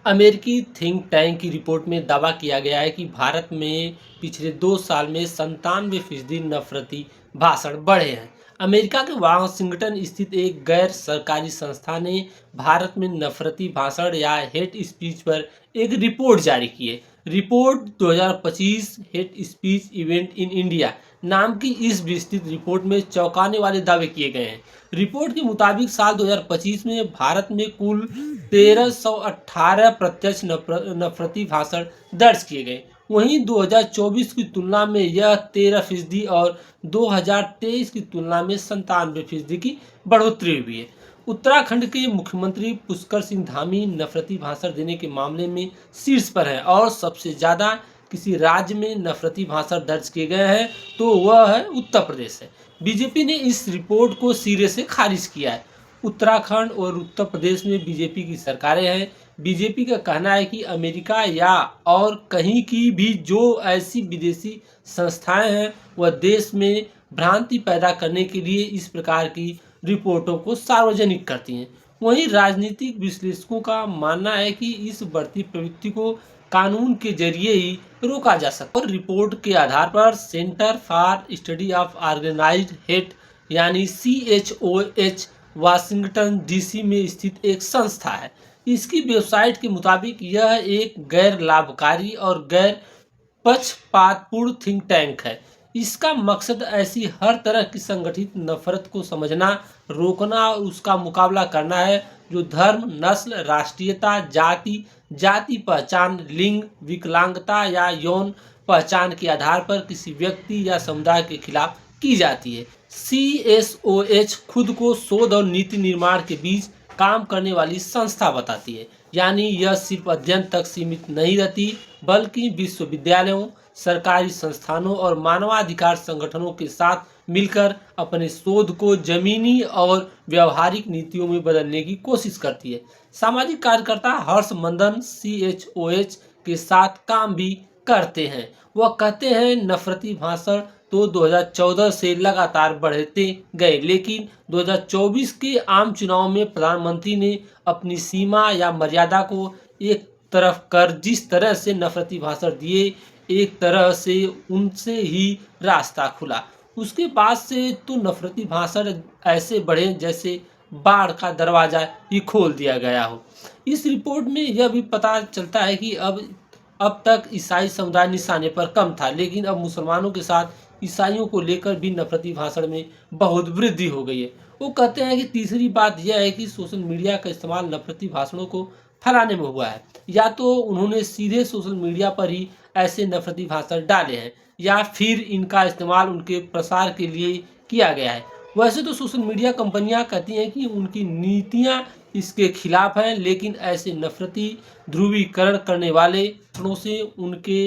अमेरिकी think tank की report में दावा किया गया है कि भारत में पिछले 2 साल में 97% नफरती भाषण बढ़े हैं। अमेरिका के वाशिंगटन स्थित एक गैर सरकारी संस्था ने भारत में नफरती भाषण या हेट स्पीच पर एक रिपोर्ट जारी की है। Report 2025 hate speech event in India नाम की इस विस्तृत रिपोर्ट में चौंकाने वाले दावे किए गए हैं। रिपोर्ट के मुताबिक साल 2025 में भारत में कुल 1318 प्रत्यक्ष नफरती भाषण दर्ज किए गए। वहीं 2024 की तुलना में यह 13% और 2023 की तुलना में 97% की बढ़ोतरी हुई है। उत्तराखंड के मुख्यमंत्री पुष्कर सिंह धामी नफरती भाषण देने के मामले में शीर्ष पर हैं और सबसे ज़्यादा किसी राज्य में नफरती भाषण दर्ज किए गए हैं तो वह है उत्तर प्रदेश है। बीजेपी ने इस रिपोर्ट को सिरे से खारिज किया है। उत्तराखंड और उत्तर प्रदेश में बीजेपी की सरकारें हैं। बीजेपी का कहना है कि अमेरिका या और कहीं की भी जो ऐसी विदेशी संस्थाएं हैं वह देश में भ्रांति पैदा करने के लिए इस प्रकार की रिपोर्टों को सार्वजनिक करती हैं। वहीं राजनीतिक विश्लेषकों का मानना है कि इस बढ़ती प्रवृत्ति को कानून के जरिए ही रोका जा सकता है। और रिपोर्ट के आधार पर Centre for Study of Organized Hate यानी CHOH वाशिंगटन DC में स्थित एक संस्था है। इसकी वेबसाइट के मुताबिक यह एक गैर लाभकारी और गैर पक्षपातपूर्ण थिंक टैंक है। इसका मकसद ऐसी हर तरह की संगठित नफरत को समझना, रोकना और उसका मुकाबला करना है जो धर्म, नस्ल, राष्ट्रीयता, जाति पहचान, लिंग, विकलांगता या यौन पहचान के आधार पर किसी व्यक्ति या समुदाय के खिलाफ की जाती है। CSOH खुद को शोध और नीति निर्माण के बीच काम करने वाली संस्था बताती है, यानी यह सिर्फ अध्ययन तक सीमित नहीं रहती बल्कि विश्वविद्यालयों, सरकारी संस्थानों और मानवाधिकार संगठनों के साथ मिलकर अपने शोध को जमीनी और व्यवहारिक नीतियों में बदलने की कोशिश करती है। सामाजिक कार्यकर्ता हर्ष मंदन CHOH के साथ काम भी करते हैं। वह कहते हैं नफरती भाषण तो 2014 से लगातार बढ़ते गए, लेकिन 2024 के आम चुनाव में प्रधानमंत्री ने अपनी सीमा या मर्यादा को एक तरफ कर जिस तरह से नफरती भाषण दिए, एक तरह से उनसे ही रास्ता खुला। उसके बाद से तो नफरती भाषण ऐसे बढ़े जैसे बाढ़ का दरवाजा ही खोल दिया गया हो। इस रिपोर्ट में यह भी पता चलता है कि अब तक ईसाई समुदाय निशाने पर कम था, लेकिन अब मुसलमानों के साथ ईसाइयों को लेकर भी नफरती भाषण में बहुत वृद्धि हो गई है। वो कहते हैं कि तीसरी बात यह है कि सोशल मीडिया का इस्तेमाल नफरती भाषणों को फैलाने में हुआ है। या तो उन्होंने सीधे सोशल मीडिया पर ही ऐसे नफरती भाषण डाले हैं या फिर इनका इस्तेमाल उनके प्रसार के लिए किया गया है। वैसे तो सोशल मीडिया कंपनियां कहती हैं कि उनकी नीतियां इसके खिलाफ हैं, लेकिन ऐसे नफरती ध्रुवीकरण करने वाले भाषणों से उनके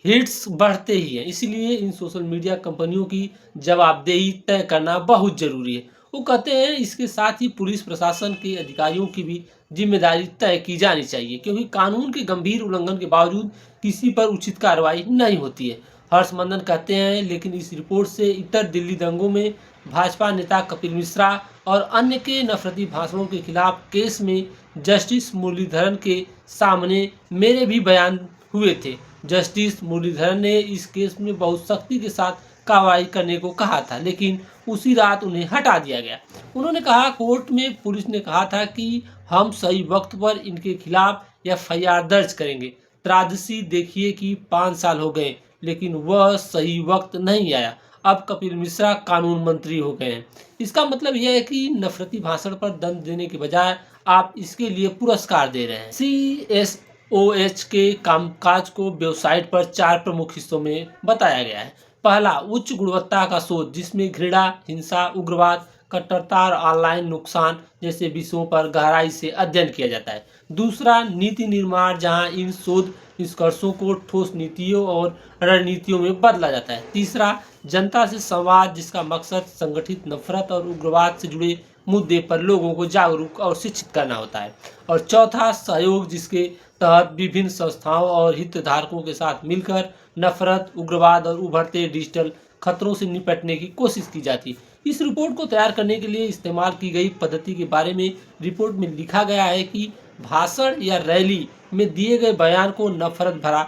हिट्स बढ़ते ही हैं। इसलिए इन सोशल मीडिया कंपनियों की जवाबदेही तय करना बहुत जरूरी है। वो कहते हैं इसके साथ ही पुलिस प्रशासन के अधिकारियों की भी जिम्मेदारी तय की जानी चाहिए, क्योंकि कानून के गंभीर उल्लंघन के बावजूद किसी पर उचित कार्रवाई नहीं होती है। हर्षमंदन कहते हैं लेकिन इस रिपोर्ट से उत्तर दिल्ली दंगों में भाजपा नेता कपिल मिश्रा और अन्य के नफरती भाषणों के खिलाफ केस में जस्टिस मुरलीधरन के सामने मेरे भी बयान हुए थे। जस्टिस मुरलीधरन ने इस केस में बहुत सख्ती के साथ कार्रवाई करने को कहा था, लेकिन उसी रात उन्हें हटा दिया गया। उन्होंने कहा कोर्ट में पुलिस ने कहा था कि हम सही वक्त पर इनके खिलाफ FIR दर्ज करेंगे। त्रासदी देखिए कि 5 साल हो गए, लेकिन वह सही वक्त नहीं आया। अब कपिल मिश्रा कानून मंत्री हो गए हैं। इसका मतलब यह है कि नफरती भाषण पर दंड देने के बजाय आप इसके लिए पुरस्कार दे रहे हैं। CSOH के कामकाज को वेबसाइट पर 4 प्रमुख हिस्सों में बताया गया है। पहला, उच्च गुणवत्ता का शोध जिसमें घृणा, हिंसा, उग्रवाद, कट्टरता और ऑनलाइन नुकसान जैसे विषयों पर गहराई से अध्ययन किया जाता है। दूसरा, नीति निर्माण जहां इन शोध निष्कर्षों को ठोस नीतियों और रणनीतियों में बदला जाता है। तीसरा, जनता से संवाद जिसका मकसद संगठित नफरत और उग्रवाद से जुड़े मुद्दे पर लोगों को जागरूक और शिक्षित करना होता है। और चौथा, सहयोग जिसके तहत विभिन्न संस्थाओं और हितधारकों के साथ मिलकर नफरत, उग्रवाद और उभरते डिजिटल खतरों से निपटने की कोशिश की जाती है। इस रिपोर्ट को तैयार करने के लिए इस्तेमाल की गई पद्धति के बारे में रिपोर्ट में लिखा गया है कि भाषण या रैली में दिए गए बयान को नफरत भरा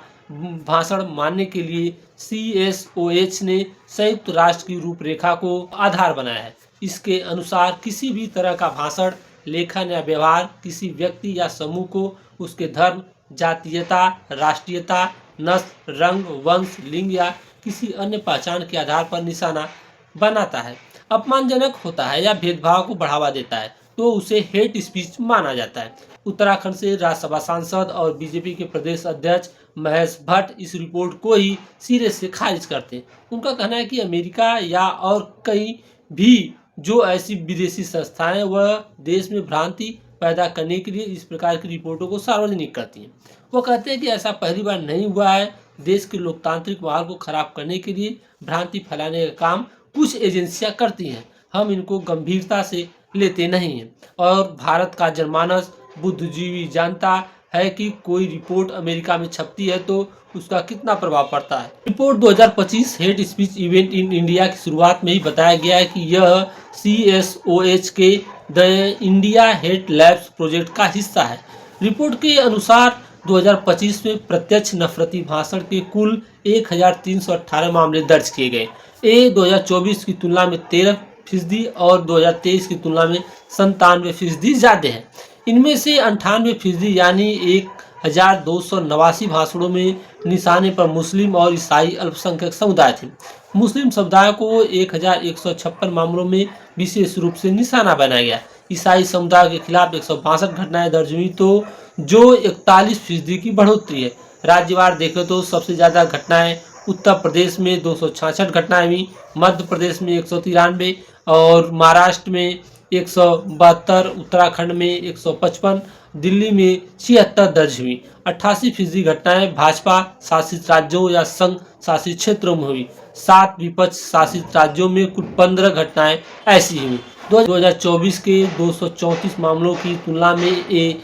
भाषण मानने के लिए CSOH ने संयुक्त राष्ट्र की रूपरेखा को आधार बनाया है। इसके अनुसार किसी भी तरह का भाषण, लेखन या व्यवहार किसी व्यक्ति या समूह को उसके धर्म, जातीयता, राष्ट्रीयता, नस्ल, रंग, वंश, लिंग या किसी अन्य पहचान के आधार पर निशाना बनाता है, अपमानजनक होता है या भेदभाव को बढ़ावा देता है तो उसे हेट स्पीच माना जाता है। उत्तराखंड से राज्यसभा सांसद और बीजेपी के प्रदेश अध्यक्ष महेश भट्ट इस रिपोर्ट को ही सिरे से खारिज करते हैं। उनका कहना है कि अमेरिका या और कहीं भी जो ऐसी विदेशी संस्थाएं वह देश में भ्रांति पैदा करने के लिए इस प्रकार की रिपोर्टों को सार्वजनिक करती हैं। वो कहते हैं कि ऐसा पहली बार नहीं हुआ है। देश के लोकतांत्रिक माहौल को खराब करने के लिए भ्रांति फैलाने का काम कुछ एजेंसियां करती हैं, हम इनको गंभीरता से लेते नहीं हैं। और भारत का जनमानस बुद्धिजीवी जानता है कि कोई रिपोर्ट अमेरिका में छपती है तो उसका कितना प्रभाव पड़ता है। Report 2025 hate speech event in India की शुरुआत में ही बताया गया है कि यह CSOH के the India hate labs project का हिस्सा है। रिपोर्ट के अनुसार 2025 में प्रत्यक्ष नफरती भाषण के कुल 1318 मामले दर्ज किए गए। ये 2024 की तुलना में 13% और 2023 की तुलना में 97% ज़्यादा है। इनमें से 98% यानी 1289 भाषणों में निशाने पर मुस्लिम और ईसाई अल्पसंख्यक समुदाय थे। मुस्लिम समुदाय को 1156 मामलों में विशेष रूप से निशाना बनाया गया। ईसाई समुदाय के खिलाफ 162 घटनाएं दर्ज हुई तो जो 41% की बढ़ोतरी है। राज्यवार देखें तो सबसे ज़्यादा घटनाएं उत्तर प्रदेश में 266 घटनाएं हुई, मध्य प्रदेश में 193 और महाराष्ट्र में 172, उत्तराखंड में 155, दिल्ली में 76 दर्ज हुई। 88% घटनाएं भाजपा शासित राज्यों या संघ शासित क्षेत्रों में हुई। 7 विपक्ष शासित राज्यों में कुल 15 घटनाएं ऐसी हुई। 2024 के 234 मामलों की तुलना में ये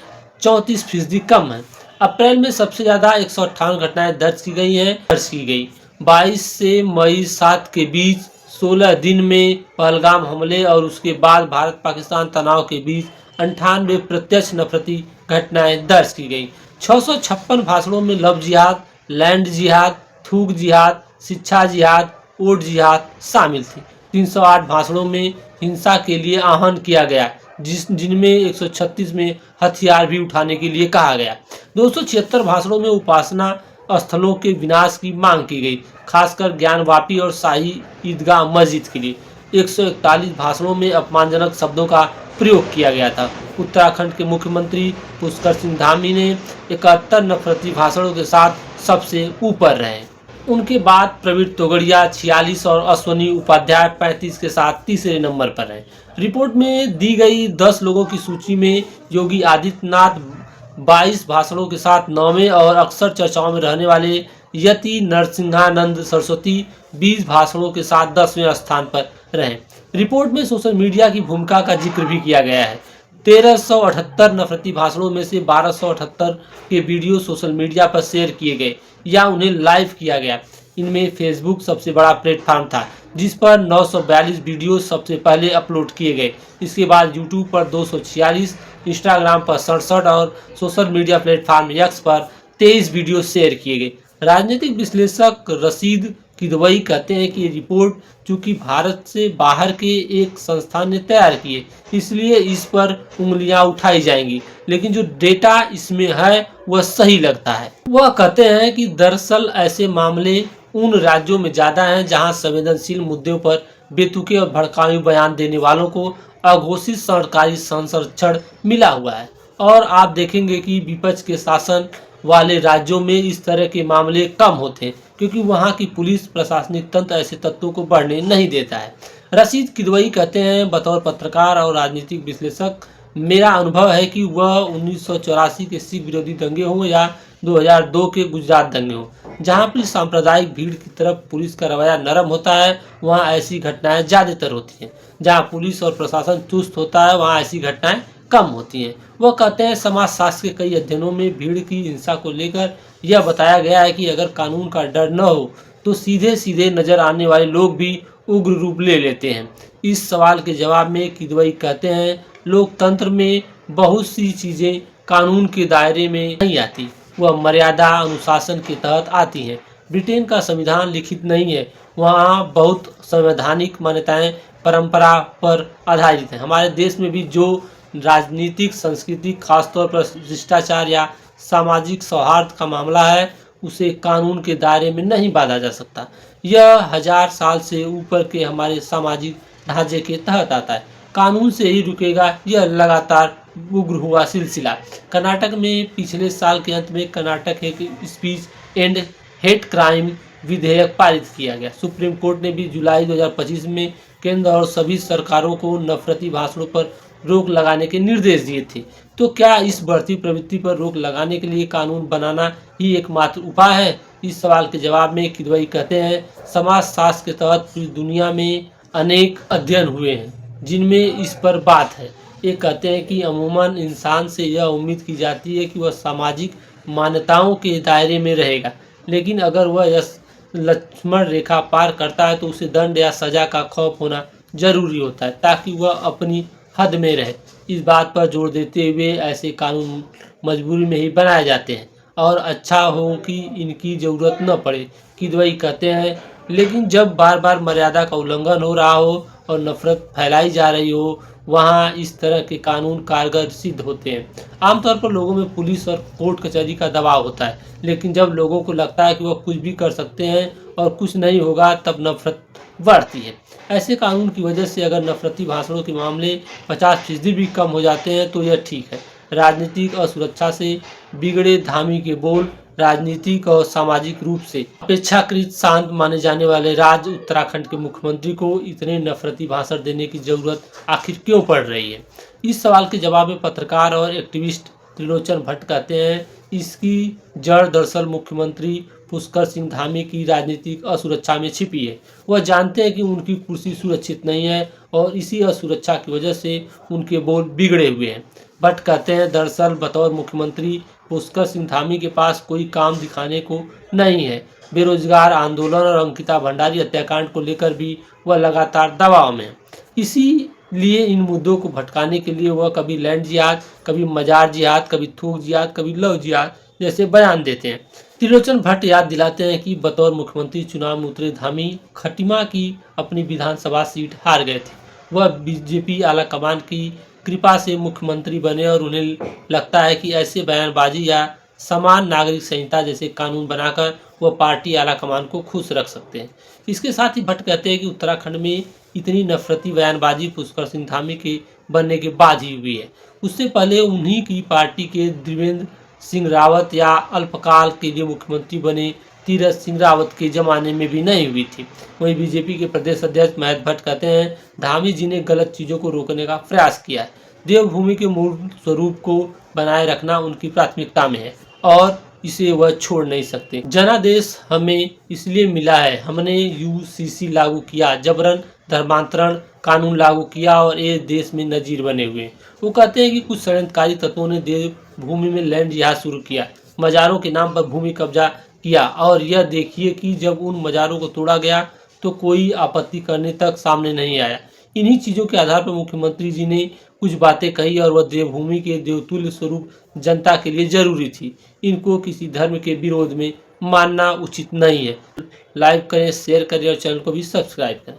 34% कम है। अप्रैल में सबसे ज़्यादा 158 घटनाएं दर्ज की गई। 22 से मई 7 के बीच 16 दिन में पहलगाम हमले और उसके बाद भारत पाकिस्तान तनाव के बीच 98 प्रत्यक्ष नफरती घटनाएं दर्ज की गई। 656 भाषणों में लव जिहाद, लैंड जिहाद, थूक जिहाद, शिक्षा जिहाद, वोट जिहाद शामिल थी। 308 भाषणों में हिंसा के लिए आह्वान किया गया, जिनमें 136 में हथियार भी उठाने के लिए कहा गया। 276 भाषणों में उपासना स्थलों के विनाश की मांग की गई, खासकर ज्ञानवापी और शाही ईदगाह मस्जिद के लिए। 141 भाषणों में अपमानजनक शब्दों का प्रयोग किया गया था। उत्तराखंड के मुख्यमंत्री पुष्कर सिंह धामी ने 71 नफरती भाषणों के साथ सबसे ऊपर रहे। उनके बाद प्रवीण तोगड़िया 46 और अश्वनी उपाध्याय 35 के साथ तीसरे नंबर पर रहे। रिपोर्ट में दी गई 10 लोगों की सूची में योगी आदित्यनाथ 22 भाषणों के साथ 9वें और अक्सर चर्चाओं में रहने वाले यति नरसिंहानंद सरस्वती 20 भाषणों के साथ 10वें स्थान पर रहे। रिपोर्ट में सोशल मीडिया की भूमिका का जिक्र भी किया गया है। 1378 नफरती भाषणों में से 1278 के वीडियो सोशल मीडिया पर शेयर किए गए या उन्हें लाइव किया गया। इनमें फेसबुक सबसे बड़ा प्लेटफॉर्म था, जिस पर 942 वीडियो सबसे पहले अपलोड किए गए। इसके बाद यूट्यूब पर 246, इंस्टाग्राम पर 67 और सोशल मीडिया प्लेटफॉर्म एक्स पर 23 वीडियो शेयर किए गए। राजनीतिक विश्लेषक रशीद किदवई कहते हैं कि ये रिपोर्ट चूंकि भारत से बाहर के एक संस्थान ने तैयार की है, इसलिए इस पर उंगलियां उठाई जाएंगी, लेकिन जो डेटा इसमें है वह सही लगता है। वह कहते हैं कि दरअसल ऐसे मामले उन राज्यों में ज़्यादा हैं जहां संवेदनशील मुद्दों पर बेतुके और भड़काऊ बयान देने वालों को अघोषित सरकारी संरक्षण मिला हुआ है। और आप देखेंगे कि विपक्ष के शासन वाले राज्यों में इस तरह के मामले कम होते हैं, क्योंकि वहां की पुलिस प्रशासनिक तंत्र ऐसे तत्वों को बढ़ने नहीं देता है। रशीद किदवई कहते हैं, बतौर पत्रकार और राजनीतिक विश्लेषक मेरा अनुभव है कि वह 1984 के सिख विरोधी दंगे हों या 2002 के गुजरात दंगे हों, जहां पर सांप्रदायिक भीड़ की तरफ पुलिस का रवैया नरम होता है, वहां ऐसी घटनाएं ज़्यादातर होती हैं। जहां पुलिस और प्रशासन चुस्त होता है, वहां ऐसी घटनाएं कम होती हैं। वह कहते हैं, समाजशास्त्र के कई अध्ययनों में भीड़ की हिंसा को लेकर यह बताया गया है कि अगर कानून का डर न हो तो सीधे सीधे नजर आने वाले लोग भी उग्र रूप ले लेते हैं। इस सवाल के जवाब में किदवई कहते हैं, लोकतंत्र में बहुत सी चीज़ें कानून के दायरे में नहीं आती, वह मर्यादा अनुशासन के तहत आती हैं। ब्रिटेन का संविधान लिखित नहीं है, वहाँ बहुत संवैधानिक मान्यताएं परंपरा पर आधारित हैं। हमारे देश में भी जो राजनीतिक संस्कृति खासतौर पर भ्रष्टाचार या सामाजिक सौहार्द का मामला है, उसे कानून के दायरे में नहीं बांधा जा सकता। यह 1000 साल से ऊपर के हमारे सामाजिक ढांचे के तहत आता है। कानून से ही रुकेगा यह लगातार उग्र हुआ सिलसिला। कर्नाटक में पिछले साल के अंत में कर्नाटक एक स्पीच एंड हेट क्राइम विधेयक पारित किया गया। सुप्रीम कोर्ट ने भी जुलाई 2025 में केंद्र और सभी सरकारों को नफरती भाषणों पर रोक लगाने के निर्देश दिए थे। तो क्या इस बढ़ती प्रवृत्ति पर रोक लगाने के लिए कानून बनाना ही एकमात्र उपाय है? इस सवाल के जवाब में किदवई कहते हैं, समाजशास्त्र के तहत पूरी दुनिया में अनेक अध्ययन हुए हैं जिनमें इस पर बात है। ये कहते हैं कि अमूमन इंसान से यह उम्मीद की जाती है कि वह सामाजिक मान्यताओं के दायरे में रहेगा, लेकिन अगर वह लक्ष्मण रेखा पार करता है तो उसे दंड या सजा का खौफ होना जरूरी होता है ताकि वह अपनी हद में रहे। इस बात पर जोर देते हुए ऐसे कानून मजबूरी में ही बनाए जाते हैं और अच्छा हो कि इनकी ज़रूरत न पड़े। किदवई कहते हैं, लेकिन जब बार बार मर्यादा का उल्लंघन हो रहा हो और नफरत फैलाई जा रही हो, वहाँ इस तरह के कानून कारगर सिद्ध होते हैं। आमतौर पर लोगों में पुलिस और कोर्ट कचहरी का दबाव होता है, लेकिन जब लोगों को लगता है कि वह कुछ भी कर सकते हैं और कुछ नहीं होगा, तब नफरत बढ़ती है। ऐसे कानून की वजह से अगर नफरती भाषणों के मामले 50% भी कम हो जाते हैं तो यह ठीक है। राजनीतिक असुरक्षा से बिगड़े धामी के बोल राजनीतिक और सामाजिक रूप से अपेक्षाकृत शांत माने जाने वाले राज्य उत्तराखंड के मुख्यमंत्री को इतने नफरती भाषण देने की जरूरत आखिर क्यों पड़ रही है? इस सवाल के जवाब में पत्रकार और एक्टिविस्ट त्रिलोचन भट्ट कहते हैं, इसकी जड़ दरअसल मुख्यमंत्री पुष्कर सिंह धामी की राजनीतिक असुरक्षा में छिपी है। वह जानते हैं कि उनकी कुर्सी सुरक्षित नहीं है और इसी असुरक्षा की वजह से उनके बोल बिगड़े हुए हैं। भट्ट कहते हैं, दरअसल बतौर मुख्यमंत्री पुष्कर सिंह धामी के पास कोई काम दिखाने को नहीं है। बेरोजगार आंदोलन और अंकिता भंडारी हत्याकांड को लेकर भी वह लगातार दबाव में है। इसीलिए इन मुद्दों को भटकाने के लिए वह कभी लैंड जिहाद, कभी मजार जिहाद, कभी थूक जिहाद, कभी लव जिहाद जैसे बयान देते हैं। त्रिलोचन भट्ट याद दिलाते हैं कि बतौर मुख्यमंत्री चुनाव में उतरे धामी खटीमा की अपनी विधानसभा सीट हार गए थे। वह बीजेपी आलाकमान की कृपा से मुख्यमंत्री बने और उन्हें लगता है कि ऐसे बयानबाजी या समान नागरिक संहिता जैसे कानून बनाकर वह पार्टी आलाकमान को खुश रख सकते हैं। इसके साथ ही भट्ट कहते हैं कि उत्तराखंड में इतनी नफरती बयानबाजी पुष्कर सिंह धामी के बनने के बाद ही हुई है। उससे पहले उन्हीं की पार्टी के त्रिवेंद्र सिंह रावत या अल्पकाल के लिए मुख्यमंत्री बने तीरथ सिंह रावत के जमाने में भी नहीं हुई थी। वहीं बीजेपी के प्रदेश अध्यक्ष महेश भट्ट कहते हैं, धामी जी ने गलत चीजों को रोकने का प्रयास किया है। देवभूमि के मूल स्वरूप को बनाए रखना उनकी प्राथमिकता में है और इसे वह छोड़ नहीं सकते। जनादेश हमें इसलिए मिला है, हमने यूसीसी लागू किया, जबरन धर्मांतरण कानून लागू किया और ये देश में नजीर बने हुए। वो कहते हैं कि कुछ षड्यंत्रकारी तत्वों ने देवभूमि में लैंड जिहाद शुरू किया, मजारों के नाम पर भूमि कब्जा किया और यह देखिए कि जब उन मजारों को तोड़ा गया तो कोई आपत्ति करने तक सामने नहीं आया। इन्हीं चीज़ों के आधार पर मुख्यमंत्री जी ने कुछ बातें कही और वह देवभूमि के देवतुल्य स्वरूप जनता के लिए जरूरी थी। इनको किसी धर्म के विरोध में मानना उचित नहीं है। लाइक करें, शेयर करें और चैनल को भी सब्सक्राइब करें।